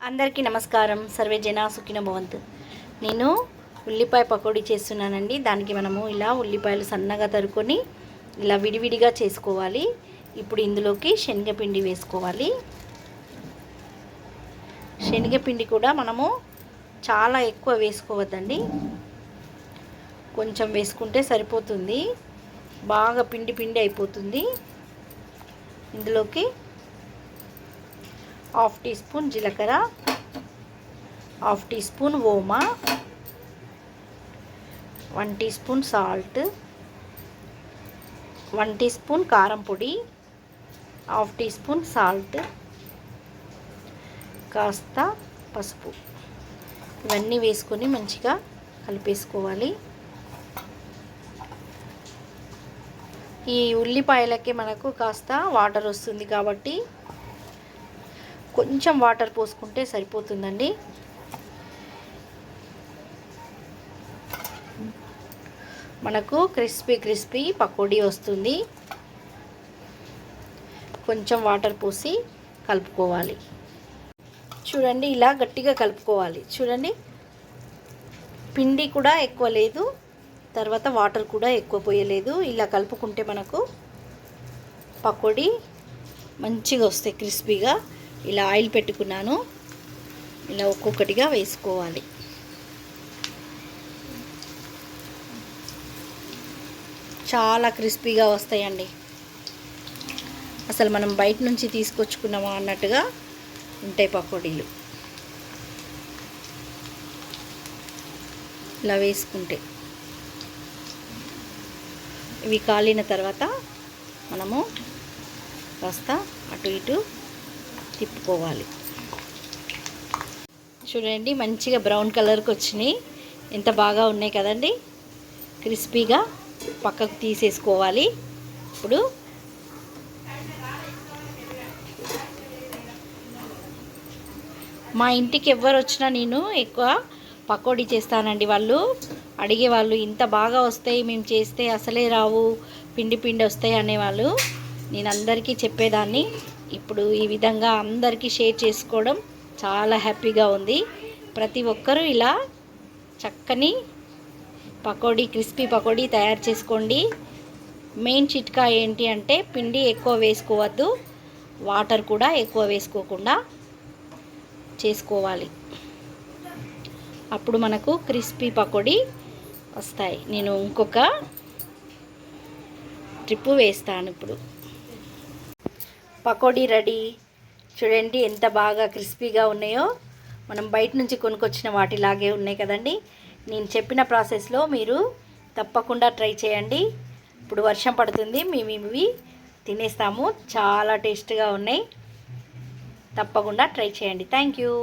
అందరికీ నమస్కారం. సర్వే జన సుఖినో భవంతు. నేను ఉల్లిపాయ పకోడీ చేస్తున్నానండి. దానికి మనము ఇలా ఉల్లిపాయలు సన్నగా తరుకొని ఇలా విడివిడిగా చేసుకోవాలి. ఇప్పుడు ఇందులోకి శనగపిండి వేసుకోవాలి. శనగపిండి కూడా మనము చాలా ఎక్కువ వేసుకోవద్దండి, కొంచెం వేసుకుంటే సరిపోతుంది. బాగా పిండి పిండి అయిపోతుంది. ఇందులోకి 1/2 టీ స్పూన్ జీలకర్ర, 1/2 టీ స్పూన్ ఓమా, 1 teaspoon salt, 1 teaspoon కారం పొడి, 1/2 టీ స్పూన్ సాల్ట్, కాస్త పసుపు. ఇవన్నీ వేసుకొని మంచిగా కలిపేసుకోవాలి. ఈ ఉల్లిపాయలకి మనకు కాస్త వాటర్ వస్తుంది కాబట్టి కొంచెం వాటర్ పోసుకుంటే సరిపోతుందండి. మనకు క్రిస్పీ పకోడీ వస్తుంది. కొంచెం వాటర్ పోసి కలుపుకోవాలి. చూడండి, ఇలా గట్టిగా కలుపుకోవాలి. చూడండి, పిండి కూడా ఎక్కువ లేదు, తర్వాత వాటర్ కూడా ఎక్కువ పోయలేదు. ఇలా కలుపుకుంటే మనకు పకోడీ మంచిగా వస్తాయి, క్రిస్పీగా. ఇలా ఆయిల్ పెట్టుకున్నాను. ఇలా ఒక్కొక్కటిగా వేసుకోవాలి. చాలా క్రిస్పీగా వస్తాయండి. అసలు మనం బయట నుంచి తీసుకొచ్చుకున్నామా అన్నట్టుగా ఉంటాయి పకోడీలు ఇలా వేసుకుంటే. ఇవి కాలిన తర్వాత మనము కాస్త అటు ఇటు తిప్పుకోవాలి. చూడండి, మంచిగా బ్రౌన్ కలర్కి వచ్చినాయి. ఎంత బాగా ఉన్నాయి కదండి, క్రిస్పీగా. పక్కకు తీసేసుకోవాలి. ఇప్పుడు మా ఇంటికి ఎవరు వచ్చినా నేను ఎక్కువ పకోడీ చేస్తానండి. వాళ్ళు అడిగేవాళ్ళు, ఇంత బాగా వస్తాయి, మేము చేస్తే అసలే రావు, పిండి పిండి వస్తాయి అనేవాళ్ళు. నేను అందరికీ చెప్పేదాన్ని. ఇప్పుడు ఈ విధంగా అందరికీ షేర్ చేసుకోవడం చాలా హ్యాపీగా ఉంది. ప్రతి ఒక్కరూ ఇలా చక్కని పకోడీ, క్రిస్పీ పకోడీ తయారు చేసుకోండి. మెయిన్ చిట్కా ఏంటి అంటే పిండి ఎక్కువ వేసుకోవద్దు, వాటర్ కూడా ఎక్కువ వేసుకోకుండా చేసుకోవాలి. అప్పుడు మనకు క్రిస్పీ పకోడీ వస్తాయి. నేను ఇంకొక ట్రిప్పు వేస్తాను. ఇప్పుడు పకోడీ రెడీ. చూడండి ఎంత బాగా క్రిస్పీగా ఉన్నాయో. మనం బయట నుంచి కొనుక్కొచ్చిన వాటిలాగే ఉన్నాయి కదండి. నేను చెప్పిన ప్రాసెస్లో మీరు తప్పకుండా ట్రై చేయండి. ఇప్పుడు వర్షం పడుతుంది, మేము ఇవి తినేస్తాము. చాలా టేస్ట్గా ఉన్నాయి. తప్పకుండా ట్రై చేయండి. Thank you.